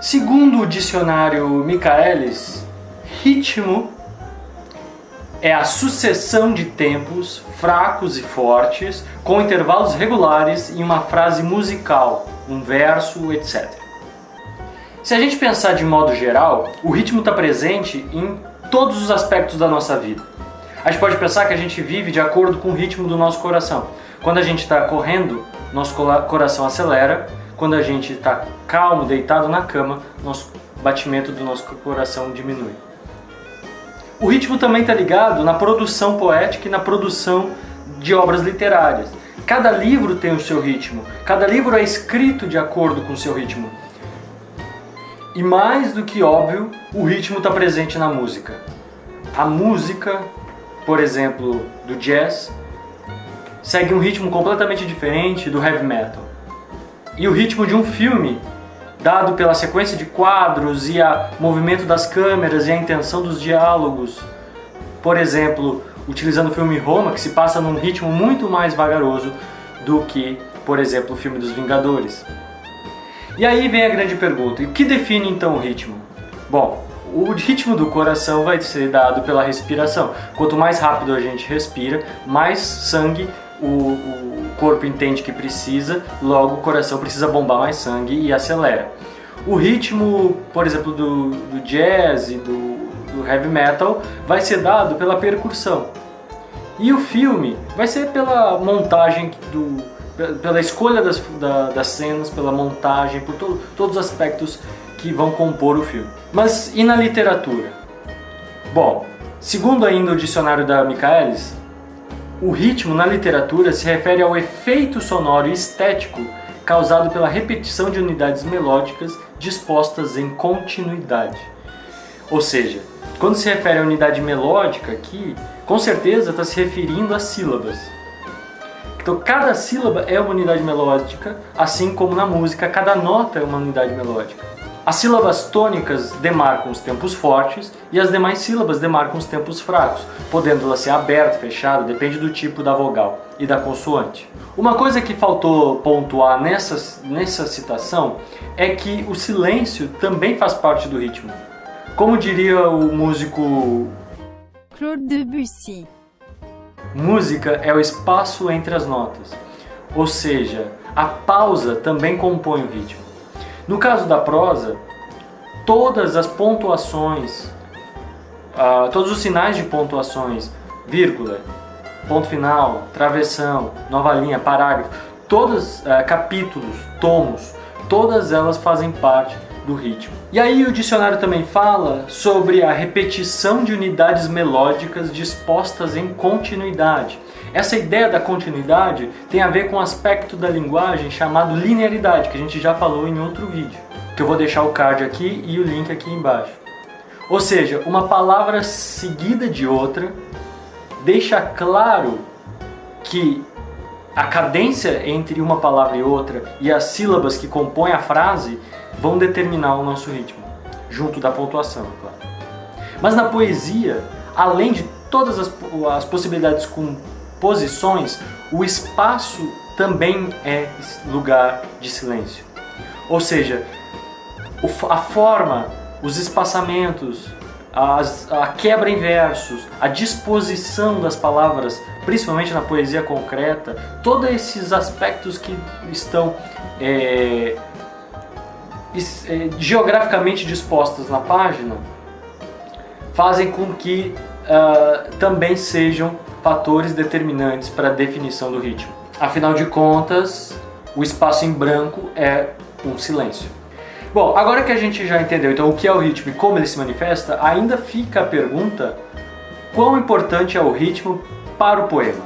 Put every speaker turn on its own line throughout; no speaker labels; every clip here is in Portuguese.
Segundo o dicionário Michaelis, ritmo é a sucessão de tempos fracos e fortes, com intervalos regulares em uma frase musical, um verso, etc. Se a gente pensar de modo geral, o ritmo está presente em todos os aspectos da nossa vida. A gente pode pensar que a gente vive de acordo com o ritmo do nosso coração. Quando a gente está correndo, nosso coração acelera. Quando a gente está calmo, deitado na cama, nosso batimento do nosso coração diminui. O ritmo também está ligado na produção poética e na produção de obras literárias. Cada livro tem o seu ritmo, cada livro é escrito de acordo com o seu ritmo. E mais do que óbvio, o ritmo está presente na música. A música, por exemplo, do jazz, segue um ritmo completamente diferente do heavy metal. E o ritmo de um filme, dado pela sequência de quadros e o movimento das câmeras e a intenção dos diálogos, por exemplo, utilizando o filme Roma, que se passa num ritmo muito mais vagaroso do que, por exemplo, o filme dos Vingadores. E aí vem a grande pergunta, e o que define então o ritmo? Bom, o ritmo do coração vai ser dado pela respiração. Quanto mais rápido a gente respira, mais sangue o corpo entende que precisa, logo o coração precisa bombar mais sangue e acelera. O ritmo, por exemplo, do jazz e do heavy metal vai ser dado pela percussão. E o filme vai ser pela montagem, pela escolha das cenas, pela montagem, por todos os aspectos que vão compor o filme. Mas e na literatura? Bom, segundo ainda o dicionário da Michaelis, o ritmo na literatura se refere ao efeito sonoro e estético causado pela repetição de unidades melódicas dispostas em continuidade. Ou seja, quando se refere à unidade melódica aqui, com certeza está se referindo às sílabas. Então cada sílaba é uma unidade melódica, assim como na música cada nota é uma unidade melódica. As sílabas tônicas demarcam os tempos fortes e as demais sílabas demarcam os tempos fracos, podendo ela ser aberta, fechada, depende do tipo da vogal e da consoante. Uma coisa que faltou pontuar nessa citação é que o silêncio também faz parte do ritmo. Como diria o músico
Claude Debussy,
música é o espaço entre as notas, ou seja, a pausa também compõe o ritmo. No caso da prosa, todas as pontuações, todos os sinais de pontuações, vírgula, ponto final, travessão, nova linha, parágrafo, todos capítulos, tomos, todas elas fazem parte do ritmo. E aí o dicionário também fala sobre a repetição de unidades melódicas dispostas em continuidade. Essa ideia da continuidade tem a ver com um aspecto da linguagem chamado linearidade, que a gente já falou em outro vídeo, que eu vou deixar o card aqui e o link aqui embaixo. Ou seja, uma palavra seguida de outra deixa claro que a cadência entre uma palavra e outra e as sílabas que compõem a frase vão determinar o nosso ritmo, junto da pontuação, claro. Mas na poesia, além de todas as possibilidades com posições, o espaço também é lugar de silêncio. Ou seja, a forma, os espaçamentos, a quebra em versos, a disposição das palavras, principalmente na poesia concreta, todos esses aspectos que estão geograficamente dispostos na página fazem com que também sejam fatores determinantes para a definição do ritmo. Afinal de contas, o espaço em branco é um silêncio. Bom, agora que a gente já entendeu então o que é o ritmo e como ele se manifesta, ainda fica a pergunta: quão importante é o ritmo para o poema?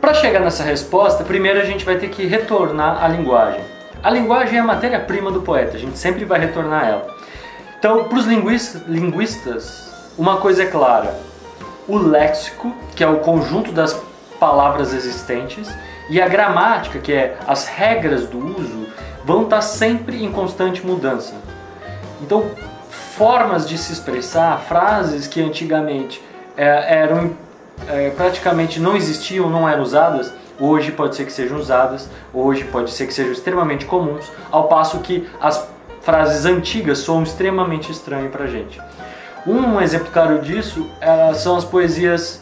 Para chegar nessa resposta, primeiro a gente vai ter que retornar à linguagem. A linguagem é a matéria-prima do poeta, a gente sempre vai retornar a ela. Então, para os linguistas, uma coisa é clara: o léxico, que é o conjunto das palavras existentes, e a gramática, que é as regras do uso, vão estar sempre em constante mudança. Então, formas de se expressar, frases que antigamente praticamente não existiam, não eram usadas, hoje pode ser que sejam usadas, hoje pode ser que sejam extremamente comuns, ao passo que as frases antigas soam extremamente estranhas pra gente. Um exemplo claro disso são as poesias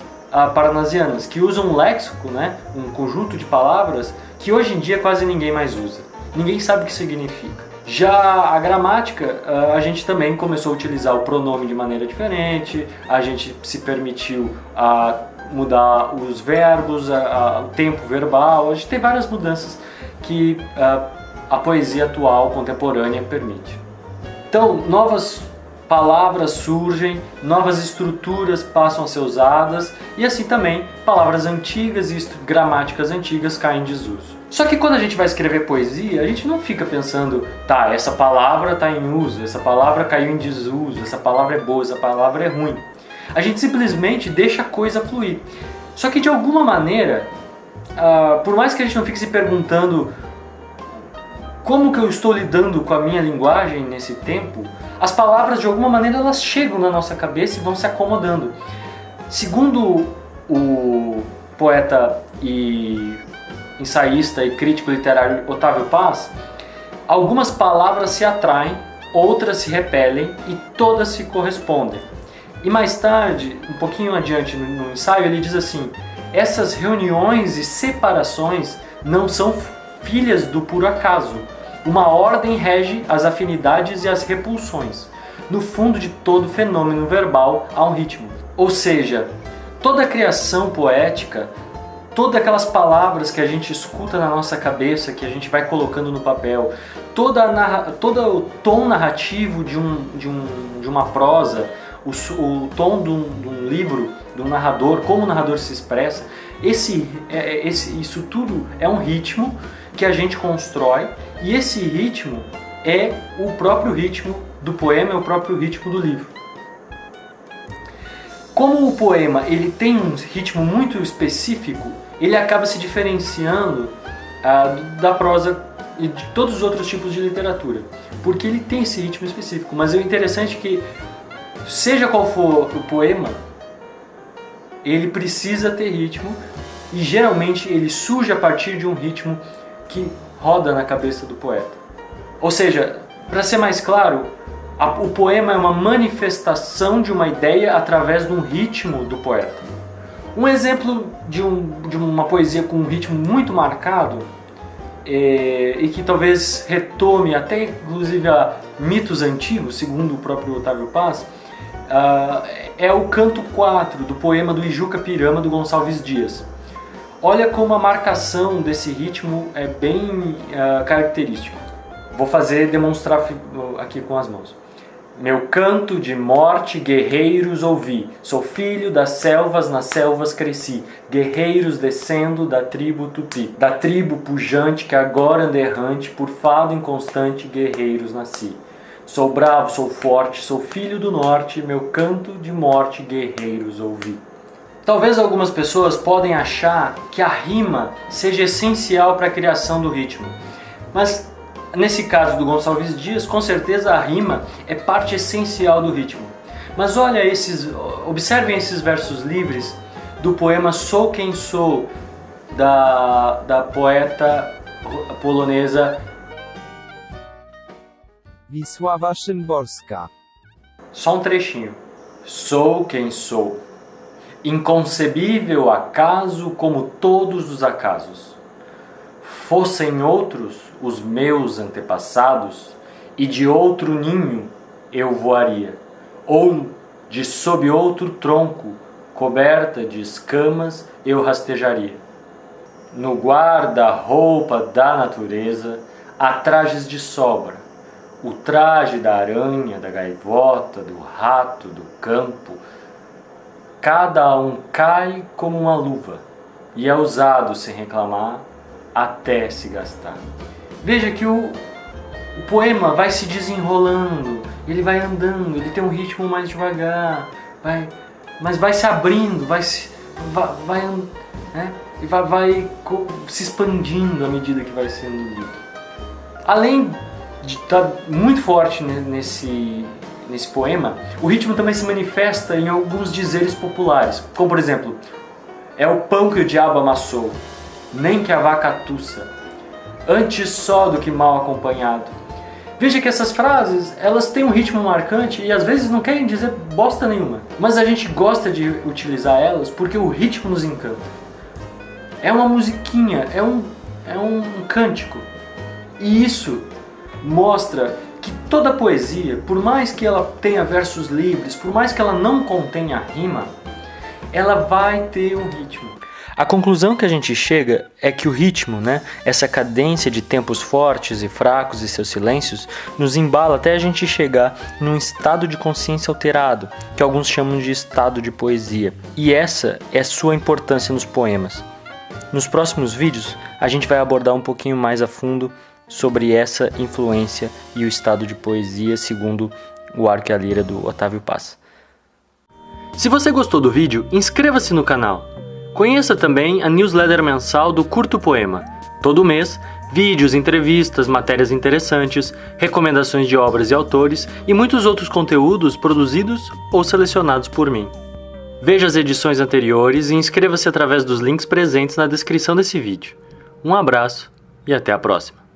parnasianas, que usam um léxico, né, um conjunto de palavras que hoje em dia quase ninguém mais usa. Ninguém sabe o que significa. Já a gramática, a gente também começou a utilizar o pronome de maneira diferente, a gente se permitiu mudar os verbos, o tempo verbal, a gente tem várias mudanças que a poesia atual, contemporânea, permite. Então, novas palavras surgem, novas estruturas passam a ser usadas e assim também palavras antigas e gramáticas antigas caem em desuso. Só que quando a gente vai escrever poesia, a gente não fica pensando, tá, essa palavra está em uso, essa palavra caiu em desuso, essa palavra é boa, essa palavra é ruim. A gente simplesmente deixa a coisa fluir. Só que de alguma maneira, por mais que a gente não fique se perguntando como que eu estou lidando com a minha linguagem nesse tempo, as palavras de alguma maneira elas chegam na nossa cabeça e vão se acomodando. Segundo o poeta e ensaísta e crítico literário Otávio Paz, algumas palavras se atraem, outras se repelem e todas se correspondem. E mais tarde, um pouquinho adiante no ensaio, ele diz assim: essas reuniões e separações não são filhas do puro acaso. Uma ordem rege as afinidades e as repulsões. No fundo de todo fenômeno verbal há um ritmo. Ou seja, toda a criação poética, todas aquelas palavras que a gente escuta na nossa cabeça, que a gente vai colocando no papel, todo o tom narrativo de uma prosa, o tom de um livro, do narrador, como o narrador se expressa, isso tudo é um ritmo que a gente constrói, e esse ritmo é o próprio ritmo do poema, é o próprio ritmo do livro. Como o poema ele tem um ritmo muito específico, ele acaba se diferenciando da prosa e de todos os outros tipos de literatura, porque ele tem esse ritmo específico. Mas o interessante é que, seja qual for o poema, ele precisa ter ritmo, e geralmente ele surge a partir de um ritmo que roda na cabeça do poeta. Ou seja, para ser mais claro, o poema é uma manifestação de uma ideia através de um ritmo do poeta. Um exemplo de uma poesia com um ritmo muito marcado e que talvez retome até inclusive a mitos antigos, segundo o próprio Otávio Paz, é o Canto 4 do poema do Ijuca Pirama do Gonçalves Dias. Olha como a marcação desse ritmo é bem característico. Vou demonstrar aqui com as mãos. Meu canto de morte, guerreiros ouvi. Sou filho das selvas, nas selvas cresci. Guerreiros descendo da tribo Tupi. Da tribo pujante que agora anda errante, por fado inconstante, guerreiros nasci. Sou bravo, sou forte, sou filho do norte. Meu canto de morte, guerreiros ouvi. Talvez algumas pessoas podem achar que a rima seja essencial para a criação do ritmo. Mas nesse caso do Gonçalves Dias, com certeza a rima é parte essencial do ritmo. Mas observem esses versos livres do poema Sou Quem Sou, da poeta polonesa
Wisława Szymborska.
Só um trechinho. Sou quem sou. Inconcebível acaso como todos os acasos. Fossem outros os meus antepassados, e de outro ninho eu voaria, ou de sob outro tronco, coberta de escamas, eu rastejaria. No guarda-roupa da natureza há trajes de sobra, o traje da aranha, da gaivota, do rato, do campo. Cada um cai como uma luva, e é usado sem reclamar, até se gastar. Veja que o poema vai se desenrolando, ele vai andando, ele tem um ritmo mais devagar, mas vai se abrindo, vai se expandindo à medida que vai sendo lido. Além de estar muito forte nesse poema, o ritmo também se manifesta em alguns dizeres populares, como por exemplo, é o pão que o diabo amassou, nem que a vaca tussa, antes só do que mal acompanhado. Veja que essas frases, elas têm um ritmo marcante e às vezes não querem dizer bosta nenhuma. Mas a gente gosta de utilizar elas porque o ritmo nos encanta. É uma musiquinha, é um cântico. E isso mostra que toda poesia, por mais que ela tenha versos livres, por mais que ela não contenha rima, ela vai ter um ritmo. A conclusão que a gente chega é que o ritmo, essa cadência de tempos fortes e fracos e seus silêncios, nos embala até a gente chegar num estado de consciência alterado, que alguns chamam de estado de poesia. E essa é sua importância nos poemas. Nos próximos vídeos, a gente vai abordar um pouquinho mais a fundo sobre essa influência e o estado de poesia segundo o Arco e a Lira do Otávio Paz. Se você gostou do vídeo, inscreva-se no canal. Conheça também a newsletter mensal do Curto Poema. Todo mês, vídeos, entrevistas, matérias interessantes, recomendações de obras e autores e muitos outros conteúdos produzidos ou selecionados por mim. Veja as edições anteriores e inscreva-se através dos links presentes na descrição desse vídeo. Um abraço e até a próxima!